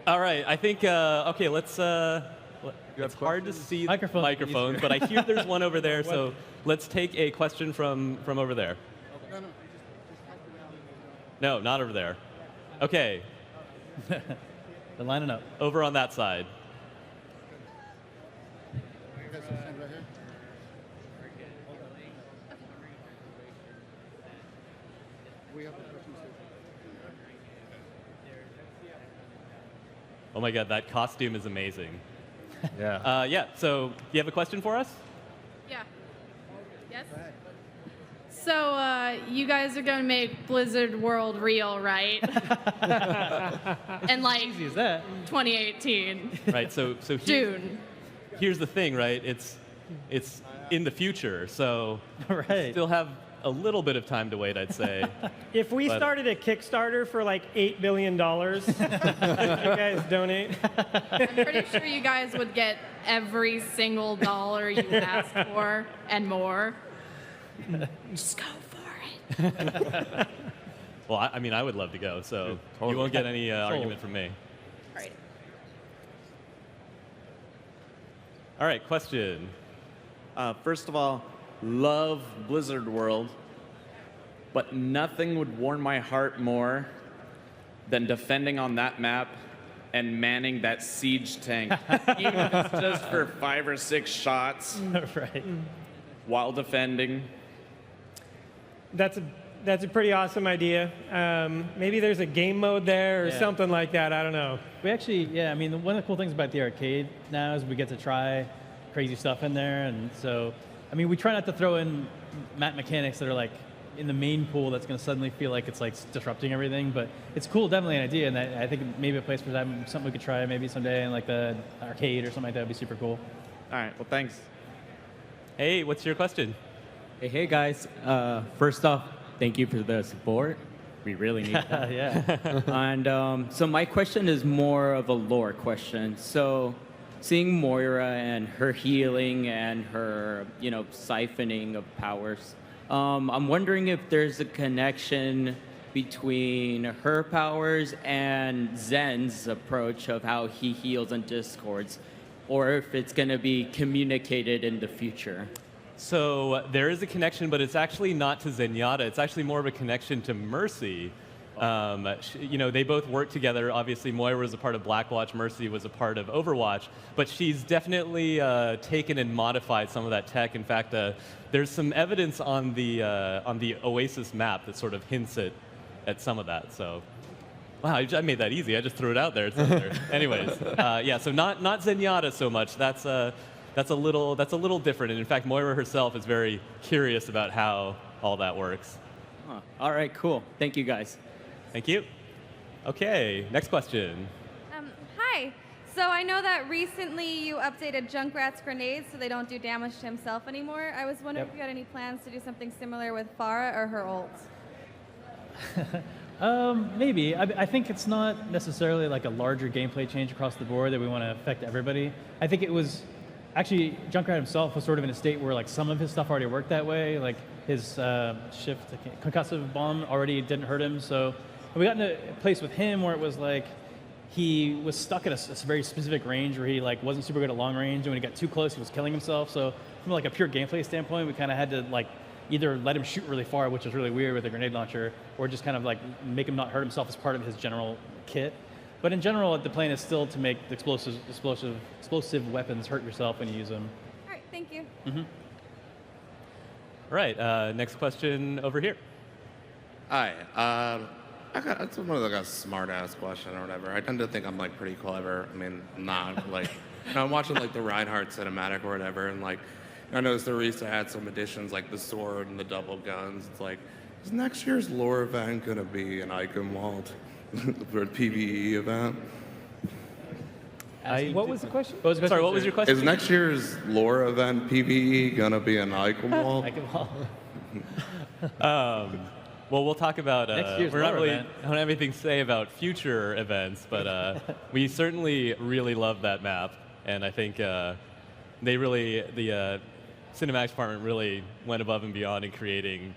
S2: All right, I think, okay, let's, it's hard to see microphones, but I hear there's one over there, so let's take a question from over there. No, not over there. Okay.
S4: They're lining up.
S2: Over on that side. Oh my God, that costume is amazing.
S3: Yeah.
S2: Yeah, so you have a question for us?
S11: Yeah. Yes? So, you guys are going to make Blizzard World real, right? And like,
S4: easy as that.
S11: 2018.
S2: Right, so
S11: June.
S2: Here's the thing, right? It's in the future, so
S4: right.
S2: Still have a little bit of time to wait, I'd say.
S5: If we started a Kickstarter for like $8 billion, you guys donate.
S11: I'm pretty sure you guys would get every single dollar you ask for and more. Just go for it.
S2: Well, I mean, I would love to go, so
S3: totally.
S2: you won't get any argument from me.
S11: All right.
S2: All right, question.
S12: First of all, love Blizzard World, but nothing would warm my heart more than defending on that map and manning that siege tank, even if it's just for 5 or 6 shots
S4: Right.
S12: while defending.
S5: That's a pretty awesome idea. Maybe there's a game mode there or something like that. I don't know.
S4: We actually, yeah, I mean, one of the cool things about the arcade now is we get to try crazy stuff in there. And so, I mean, we try not to throw in map mechanics that are like in the main pool that's going to suddenly feel like it's like disrupting everything. But it's cool, definitely an idea. And I think maybe a place for that, something we could try maybe someday in like the arcade or something like that would be super cool.
S12: All right, well, thanks.
S2: Hey, what's your question?
S13: Hey guys, first off, thank you for the support. We really need that.
S4: Yeah.
S13: And so my question is more of a lore question. So seeing Moira and her healing and her, siphoning of powers, I'm wondering if there's a connection between her powers and Zen's approach of how he heals in Discords, or if it's going to be communicated in the future.
S2: So there is a connection, but it's actually not to Zenyatta. It's actually more of a connection to Mercy. They both work together. Obviously, Moira was a part of Blackwatch. Mercy was a part of Overwatch. But she's definitely taken and modified some of that tech. In fact, there's some evidence on the Oasis map that sort of hints at some of that. So, wow, I made that easy. I just threw it out there. It's out there. Anyways, yeah. So not Zenyatta so much. That's a little different. And in fact, Moira herself is very curious about how all that works.
S13: Huh. All right, cool. Thank you, guys.
S2: Thank you. Okay, next question.
S14: Hi. So I know that recently you updated Junkrat's grenades so they don't do damage to himself anymore. I was wondering if you had any plans to do something similar with Pharah or her ult.
S4: Maybe. I think it's not necessarily like a larger gameplay change across the board that we want to affect everybody. I think it was actually Junkrat himself was sort of in a state where like some of his stuff already worked that way. Like his concussive bomb already didn't hurt him. So we got in a place with him where it was like he was stuck at a very specific range where he like wasn't super good at long range, and when he got too close, he was killing himself. So from like a pure gameplay standpoint, we kind of had to like either let him shoot really far, which was really weird with a grenade launcher, or just kind of like make him not hurt himself as part of his general kit. But in general, the plan is still to make the explosive weapons hurt yourself when you use them.
S14: All right, thank you.
S2: Mm-hmm. All right, next question over here.
S15: Hi. It's one of like a smart-ass question or whatever. I tend to think I'm like pretty clever. I mean, I'm not like. I'm watching like the Reinhardt cinematic or whatever, and like I noticed they recently had some additions like the sword and the double guns. It's like, is next year's lore event gonna be an Eichenwald for a PvE event?
S5: What was the question?
S2: Sorry, what was your question?
S15: Is next year's lore event PvE gonna be an Eichenwald?
S2: Well, we'll talk about.
S4: Next year's
S2: we're not
S4: lore
S2: really
S4: event.
S2: don't have anything to say about future events, but we certainly really love that map, and I think they really the cinematics department really went above and beyond in creating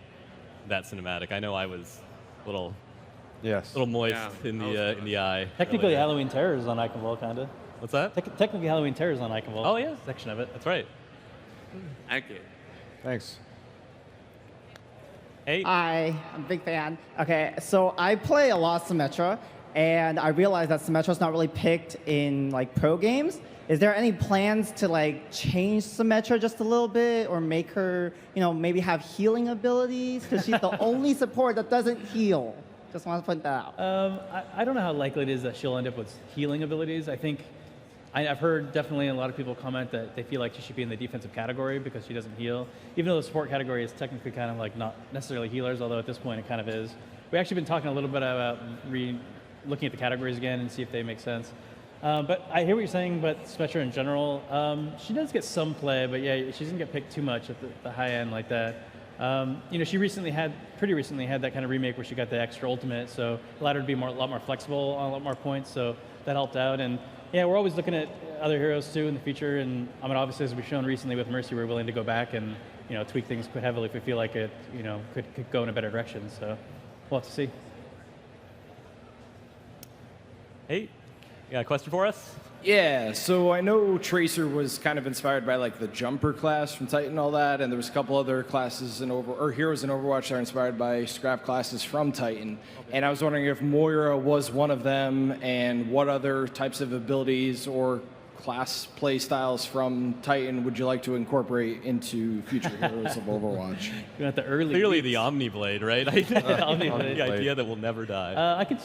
S2: that cinematic. I know I was a little moist in the eye.
S4: Technically,
S2: earlier.
S4: Halloween Terror is on Eichenwald, kind of.
S2: What's that?
S4: Technically, Halloween Terror is on Eichenwald.
S2: Oh, yeah.
S4: Section of it.
S2: That's right.
S15: Thank you.
S3: Thanks.
S2: Hey.
S16: Hi, I'm a big fan. Okay, so I play a lot of Symmetra, and I realized that Symmetra's not really picked in like pro games. Is there any plans to like change Symmetra just a little bit, or make her, maybe have healing abilities? Because she's the only support that doesn't heal. Just want to point that out.
S4: I don't know how likely it is that she'll end up with healing abilities. I think I've heard definitely a lot of people comment that they feel like she should be in the defensive category because she doesn't heal, even though the support category is technically kind of like not necessarily healers, although at this point it kind of is. We've actually been talking a little bit about looking at the categories again and see if they make sense. But I hear what you're saying about Symmetra in general. She does get some play, but yeah, she doesn't get picked too much at the high end like that. She pretty recently had that kind of remake where she got the extra ultimate, so it allowed her to be a lot more flexible on a lot more points, so that helped out. And yeah, we're always looking at other heroes too in the future, and I mean, obviously, as we've shown recently with Mercy, we're willing to go back and tweak things quite heavily if we feel like it could go in a better direction. So we'll have to see.
S2: Hey, you got a question for us?
S17: Yeah, so I know Tracer was kind of inspired by like the Jumper class from Titan and all that, and there was a couple other classes heroes in Overwatch that are inspired by scrap classes from Titan. And I was wondering if Moira was one of them, and what other types of abilities or class play styles from Titan would you like to incorporate into future heroes of Overwatch?
S4: You got the early
S2: Clearly
S4: beats.
S2: the Omniblade, right?
S4: Omniblade.
S2: The idea that will never die.
S4: I could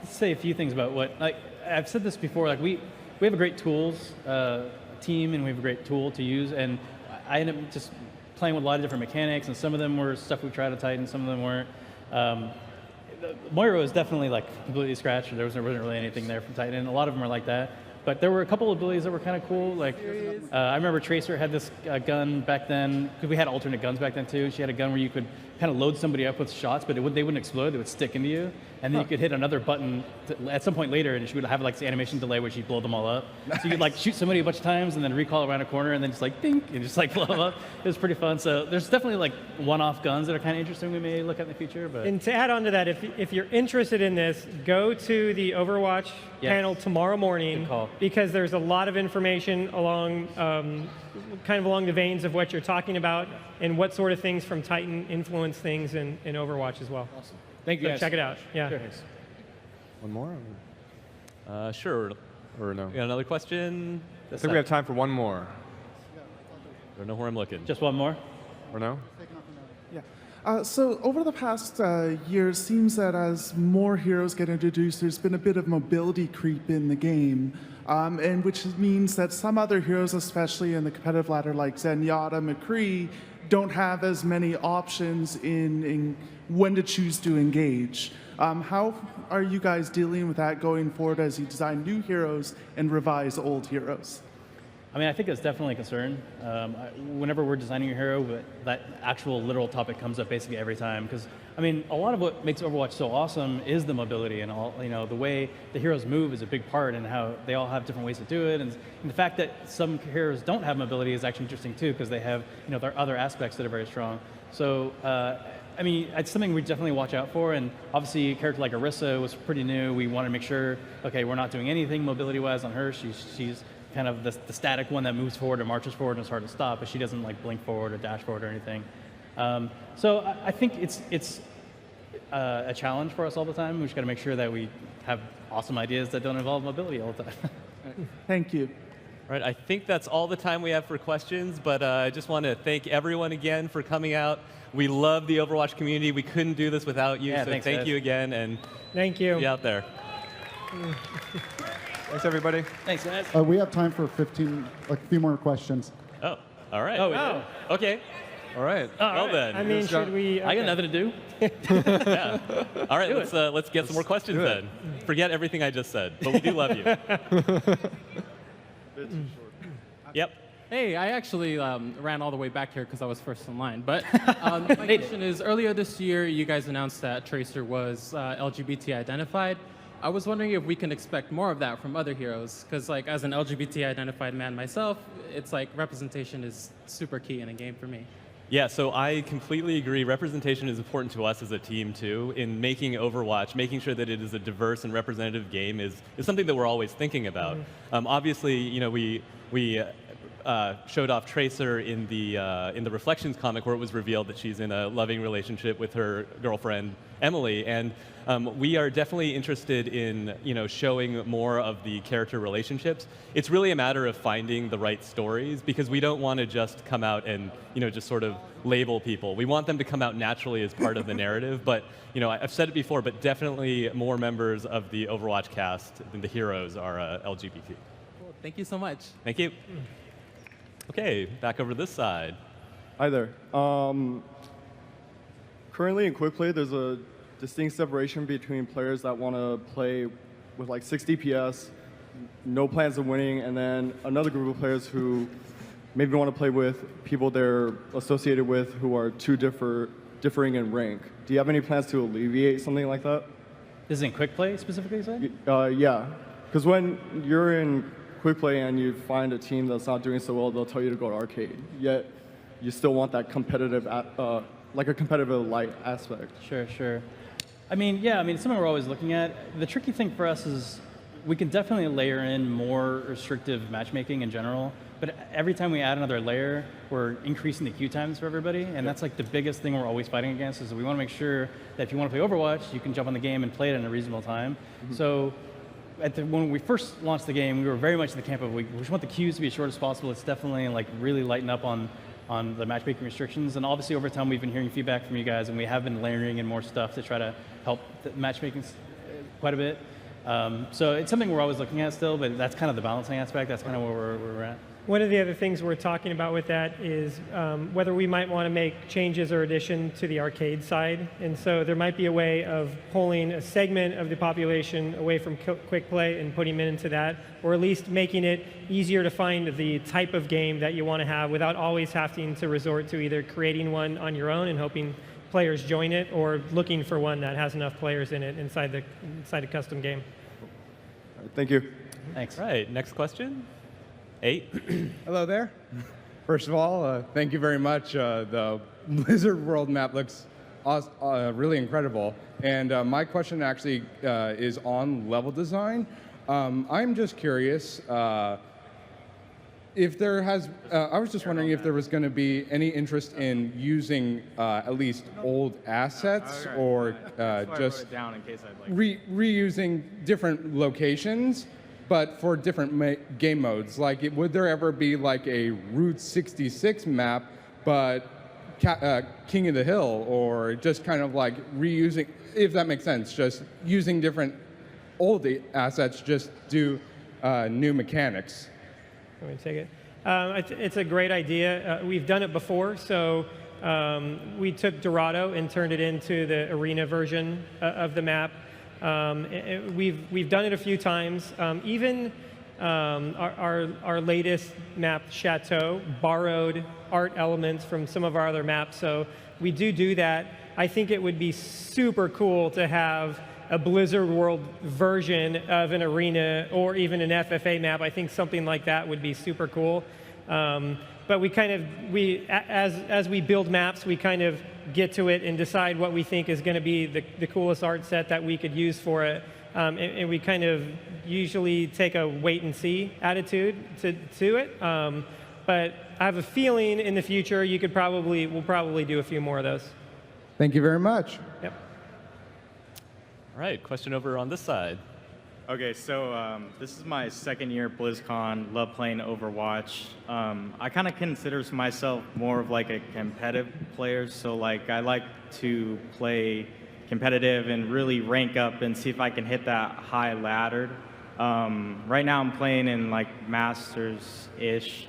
S4: say a few things about what, like, I've said this before, like we have a great tools team, and we have a great tool to use, and I ended up just playing with a lot of different mechanics, and some of them were stuff we tried at Titan, some of them weren't. Moira was definitely like completely scratched. There wasn't really anything there from Titan, and a lot of them are like that. But there were a couple of abilities that were kind of cool. Like I remember Tracer had this gun back then, because we had alternate guns back then too. She had a gun where you could kind of load somebody up with shots, but they wouldn't explode. They would stick into you, and then you could hit another button at some point later, and she would have like this animation delay where she'd blow them all up. Nice. So you could like shoot somebody a bunch of times, and then recall around a corner, and then just like dink, and just like blow them up. It was pretty fun. So there's definitely like one-off guns that are kind of interesting we may look at in the future. But
S5: and to add on to that, if you're interested in this, go to the Overwatch panel tomorrow morning, because there's a lot of information along kind of along the veins of what you're talking about and what sort of things from Titan influence things in Overwatch as well.
S17: Awesome. Thank you,
S5: So
S17: guys.
S5: check it out. Yeah.
S17: Sure.
S3: One more?
S2: Sure.
S3: Or no?
S2: You got another question?
S3: I think we have time for one more.
S2: I don't know where I'm looking.
S4: Just one more?
S3: Or no?
S18: So over the past year, it seems that as more heroes get introduced, there's been a bit of mobility creep in the game, and which means that some other heroes, especially in the competitive ladder like Zenyatta, McCree, don't have as many options in when to choose to engage. How are you guys dealing with that going forward as you design new heroes and revise old heroes?
S4: I mean, I think that's definitely a concern. Whenever we're designing a hero, that actual literal topic comes up basically every time. Because, I mean, a lot of what makes Overwatch so awesome is the mobility and all. The way the heroes move is a big part, and how they all have different ways to do it. And the fact that some heroes don't have mobility is actually interesting too, because they have, their other aspects that are very strong. So, I mean, it's something we definitely watch out for. And obviously, a character like Orisa was pretty new. We want to make sure, okay, we're not doing anything mobility-wise on her. She's kind of the static one that moves forward and marches forward and it's hard to stop, but she doesn't like blink forward or dash forward or anything. So I think it's a challenge for us all the time. We just got to make sure that we have awesome ideas that don't involve mobility all the time.
S18: Thank you.
S2: All right, I think that's all the time we have for questions, but I just want to thank everyone again for coming out. We love the Overwatch community. We couldn't do this without you, so
S4: thanks,
S2: thank
S4: guys.
S2: you again, and
S5: thank you.
S2: Be out there.
S3: Thanks, everybody.
S4: Thanks, guys.
S19: We have time for a few more questions.
S2: Oh, All right.
S4: Oh, we did?
S2: Okay.
S3: All right.
S2: Well then.
S5: I mean, should we?
S2: I got
S5: okay.
S2: nothing to do. Yeah. All right. Let's get some more questions then. Forget everything I just said, but we do love you. Yep.
S19: Hey, I actually ran all the way back here because I was first in line. But my question is, earlier this year, you guys announced that Tracer was LGBT identified. I was wondering if we can expect more of that from other heroes, because like as an LGBT identified man myself, it's like representation is super key in a game for me.
S2: Yeah, so I completely agree. Representation is important to us as a team too. In making Overwatch, making sure that it is a diverse and representative game is something that we're always thinking about. Obviously, you know, we showed off Tracer in the Reflections comic, where it was revealed that she's in a loving relationship with her girlfriend Emily, and we are definitely interested in showing more of the character relationships. It's really a matter of finding the right stories, because we don't want to just come out and just sort of label people. We want them to come out naturally as part of the narrative. But I've said it before, but definitely more members of the Overwatch cast than the heroes are LGBT.
S19: Cool. Thank you so much.
S2: Thank you. Okay, back over this side.
S20: Hi there. Currently in Quick Play, there's a distinct separation between players that want to play with like 60 PS, no plans of winning, and then another group of players who maybe want to play with people they're associated with who are too differing in rank. Do you have any plans to alleviate something like that?
S4: This is in Quick Play specifically, you said?
S20: Yeah, because when you're in Quick Play and you find a team that's not doing so well, they'll tell you to go to arcade. Yet you still want that competitive, like a competitive light aspect.
S4: Sure. I mean, yeah, it's something we're always looking at. The tricky thing for us is we can definitely layer in more restrictive matchmaking in general, but every time we add another layer, we're increasing the queue times for everybody, and that's like the biggest thing we're always fighting against, is we want to make sure that if you want to play Overwatch, you can jump on the game and play it in a reasonable time. So when we first launched the game, we were very much in the camp of we just want the queues to be as short as possible. It's definitely like really lighten up on the matchmaking restrictions, and obviously over time we've been hearing feedback from you guys, and we have been layering in more stuff to try to help the matchmaking quite a bit. So it's something we're always looking at still, but that's kind of the balancing aspect. That's kind of where we're at.
S5: One of the other things we're talking about with that is whether we might want to make changes or addition to the arcade side. And so there might be a way of pulling a segment of the population away from Quick Play and putting them into that, or at least making it easier to find the type of game that you want to have without always having to resort to either creating one on your own and hoping players join it, or looking for one that has enough players in it inside a custom game.
S20: Thank you.
S4: Thanks.
S2: All right, next question. 8.
S21: Hello there. First of all, thank you very much. The Blizzard World map looks really incredible. And my question actually is on level design. I'm just curious if there has, I was just wondering if there was going to be any interest in using at least old assets, or just reusing different locations, but for different game modes. Like, would there ever be like a Route 66 map, but King of the Hill, or just kind of like reusing, if that makes sense, just using different old assets, just do new mechanics?
S5: Let me take it. It's a great idea. We've done it before. So we took Dorado and turned it into the arena version of the map. We've done it a few times. Even our latest map, Chateau, borrowed art elements from some of our other maps. So we do that. I think it would be super cool to have a Blizzard World version of an arena or even an FFA map. I think something like that would be super cool. But as we build maps, we kind of get to it and decide what we think is going to be the coolest art set that we could use for it. And we kind of usually take a wait and see attitude to it. But I have a feeling in the future we'll probably do a few more of those.
S21: Thank you very much.
S5: Yep.
S2: All right, question over on this side.
S22: Okay, so this is my second year at BlizzCon. Love playing Overwatch. I kind of consider myself more of like a competitive player. So like I like to play competitive and really rank up and see if I can hit that high ladder. Right now I'm playing in like Masters-ish.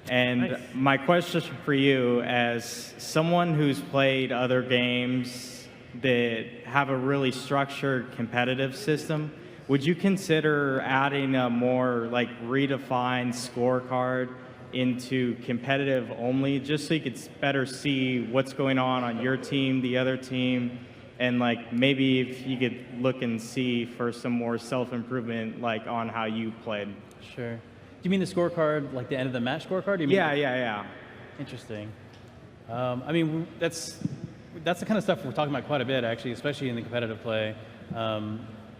S22: And my question for you, as someone who's played other games that have a really structured competitive system, would you consider adding a more like redefined scorecard into competitive only, just so you could better see what's going on your team, the other team, and like maybe if you could look and see for some more self-improvement like on how you played?
S4: Sure. Do you mean the scorecard, like the end of the match scorecard? Do you mean
S22: Yeah.
S4: Interesting. I mean, that's the kind of stuff we're talking about quite a bit, actually, especially in the competitive play.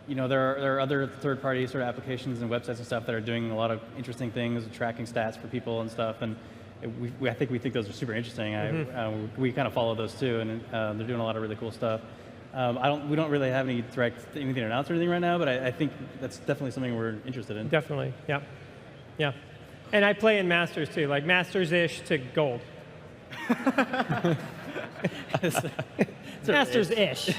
S4: You know, there are other third-party sort of applications and websites and stuff that are doing a lot of interesting things, tracking stats for people and stuff. And I think we think those are super interesting. We kind of follow those too, and they're doing a lot of really cool stuff. We don't really have anything to announce or anything right now, but I think that's definitely something we're interested in.
S5: Definitely, yeah. And I play in Masters too, like Masters-ish to gold. Masters-ish.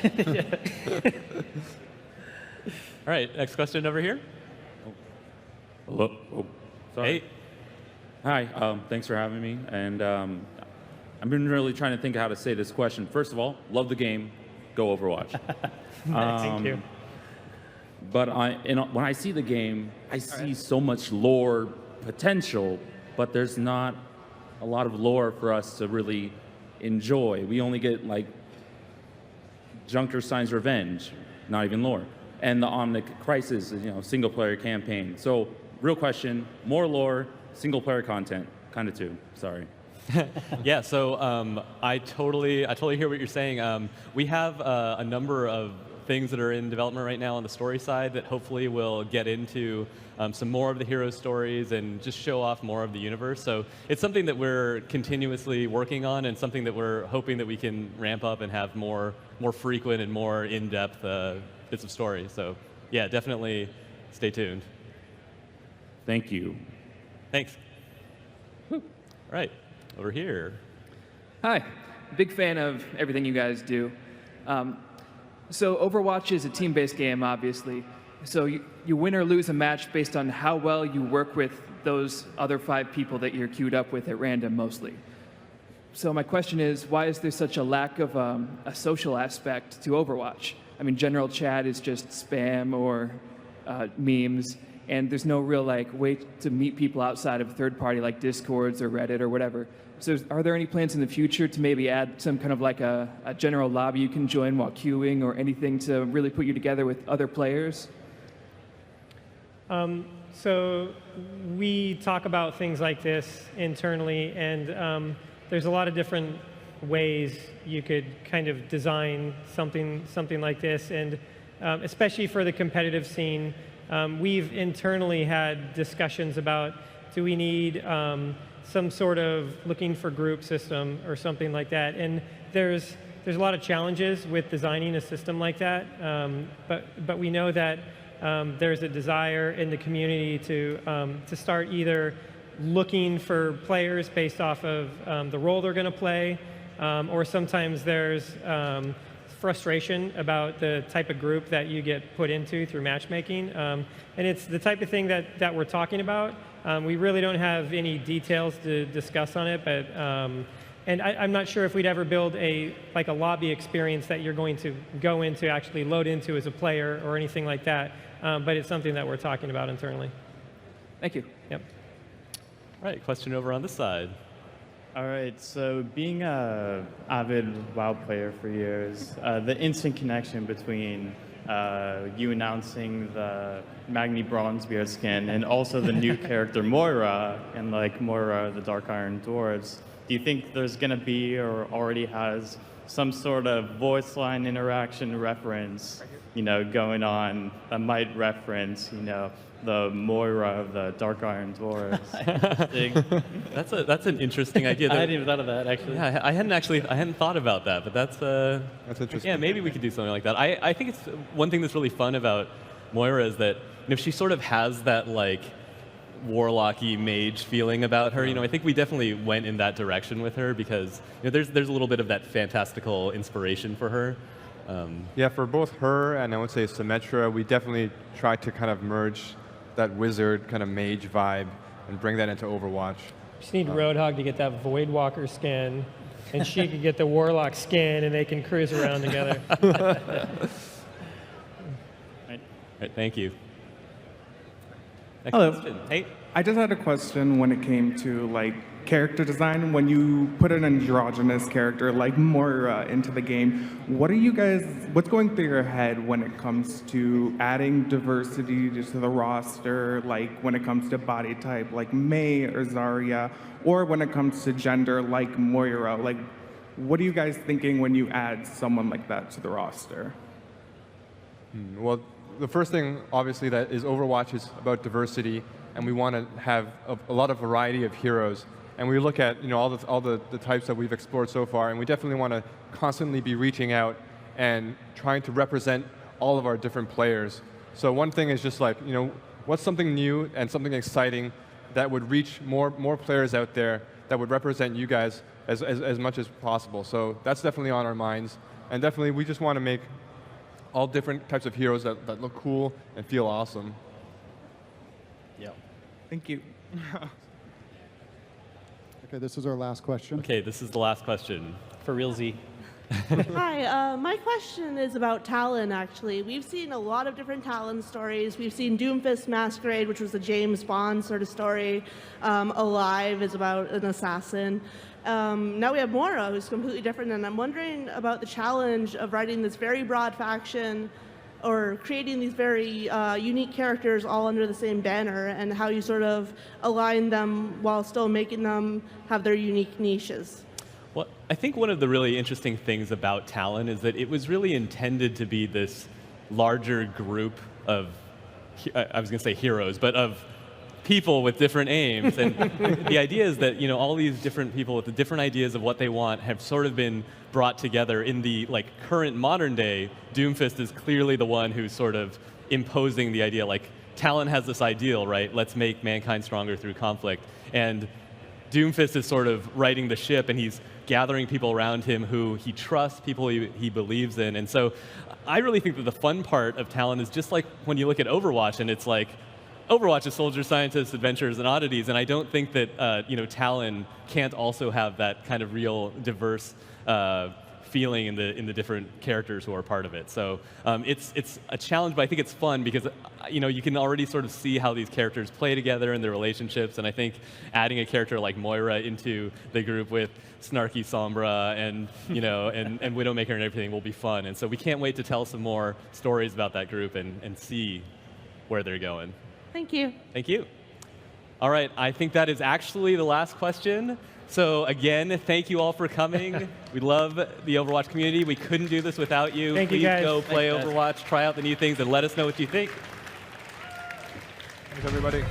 S2: All right, next question over here.
S1: Hello. Oh, sorry.
S2: Hey.
S1: Hi, thanks for having me. And I've been really trying to think of how to say this question. First of all, love the game. Go Overwatch.
S5: Thank you.
S1: But when I see the game, I see so much lore potential, but there's not a lot of lore for us to really enjoy. We only get like Junkerstein's Revenge, not even lore, and the Omnic Crisis, single player campaign. So, real question: more lore, single player content, kind of two. Sorry.
S2: Yeah, so I totally hear what you're saying. We have a number of things that are in development right now on the story side that hopefully will get into some more of the hero stories and just show off more of the universe. So it's something that we're continuously working on and something that we're hoping that we can ramp up and have more frequent and more in-depth bits of story. So yeah, definitely stay tuned.
S1: Thank you.
S2: Thanks. All right. Over here.
S9: Hi, big fan of everything you guys do. So Overwatch is a team-based game, obviously. So you win or lose a match based on how well you work with those other 5 people that you're queued up with at random, mostly. So my question is, why is there such a lack of a social aspect to Overwatch? I mean, general chat is just spam or memes, and there's no real way to meet people outside of third-party like Discords or Reddit or whatever. So are there any plans in the future to maybe add some kind of a general lobby you can join while queuing or anything to really put you together with other players?
S5: So we talk about things like this internally, and there's a lot of different ways you could kind of design something like this, and especially for the competitive scene, we've internally had discussions about, do we need some sort of looking for group system or something like that. And there's a lot of challenges with designing a system like that, but we know that there's a desire in the community to start either looking for players based off of the role they're going to play, or sometimes there's frustration about the type of group that you get put into through matchmaking. And it's the type of thing that we're talking about. We really don't have any details to discuss on it, but and I'm not sure if we'd ever build a lobby experience that you're going to go into, actually load into as a player or anything like that. But it's something that we're talking about internally.
S9: Thank you.
S5: Yep.
S2: All right, question over on this side.
S22: All right, so being an avid WoW player for years, the instant connection between you announcing the Magni Bronzebeard skin and also the new character Moira and Moira the Dark Iron Dwarves, do you think there's going to be or already has some sort of voice line interaction reference, going on that might reference, the Moira of the Dark Iron Dwarves?
S2: That's an interesting idea.
S4: I hadn't even thought of that, actually.
S2: Yeah, I hadn't thought about that, but that's
S3: interesting.
S2: Yeah, maybe we could do something like that. I think it's one thing that's really fun about Moira is that she sort of has that warlocky mage feeling about her. I think we definitely went in that direction with her because there's a little bit of that fantastical inspiration for her.
S3: Yeah, for both her and I would say Symmetra, we definitely tried to kind of merge that wizard kind of mage vibe and bring that into Overwatch.
S5: Just need Roadhog to get that Voidwalker skin, and she can get the Warlock skin, and they can cruise around together.
S2: Right, thank you. Next
S6: Hello.
S2: question. Hey.
S6: I just had a question when it came to like character design. When you put an androgynous character like Moira into the game, what's going through your head when it comes to adding diversity to the roster, like when it comes to body type like Mei or Zarya, or when it comes to gender like Moira? Like, what are you guys thinking when you add someone like that to the roster?
S3: Well, the first thing, obviously, that is Overwatch is about diversity, and we want to have a lot of variety of heroes. And we look at all the types that we've explored so far, and we definitely want to constantly be reaching out and trying to represent all of our different players. So one thing is just like, what's something new and something exciting that would reach more players out there that would represent you guys as much as possible. So that's definitely on our minds, and definitely we just want to make all different types of heroes that look cool and feel awesome.
S2: Yeah.
S6: Thank you.
S10: Okay, this is our last question.
S2: Okay, this is the last question.
S4: For realsy.
S23: Hi, my question is about Talon, actually. We've seen a lot of different Talon stories. We've seen Doomfist Masquerade, which was a James Bond sort of story. Alive is about an assassin. Now we have Moira, who's completely different, and I'm wondering about the challenge of writing this very broad faction or creating these very unique characters all under the same banner, and how you sort of align them while still making them have their unique niches.
S2: Well, I think one of the really interesting things about Talon is that it was really intended to be this larger group of, I was going to say heroes, but of people with different aims. And the idea is that all these different people with the different ideas of what they want have sort of been brought together in the current modern day. Doomfist is clearly the one who's sort of imposing the idea, like Talon has this ideal, right? Let's make mankind stronger through conflict. And Doomfist is sort of righting the ship, and he's gathering people around him who he trusts, people he believes in. And so I really think that the fun part of Talon is just like when you look at Overwatch, and it's like, Overwatch is soldiers, scientists, adventurers, and oddities, and I don't think that Talon can't also have that kind of real diverse feeling in the different characters who are part of it. So it's a challenge, but I think it's fun because you can already sort of see how these characters play together and their relationships, and I think adding a character like Moira into the group with snarky Sombra and and Widowmaker and everything will be fun. And so we can't wait to tell some more stories about that group and see where they're going.
S23: Thank you.
S2: Thank you. All right, I think that is actually the last question. So again, thank you all for coming. We love the Overwatch community. We couldn't do this without you.
S5: Thank you,
S2: Please
S5: guys.
S2: go play
S5: Thanks, guys.
S2: Overwatch, try out the new things, and let us know what you think.
S3: Thanks, everybody.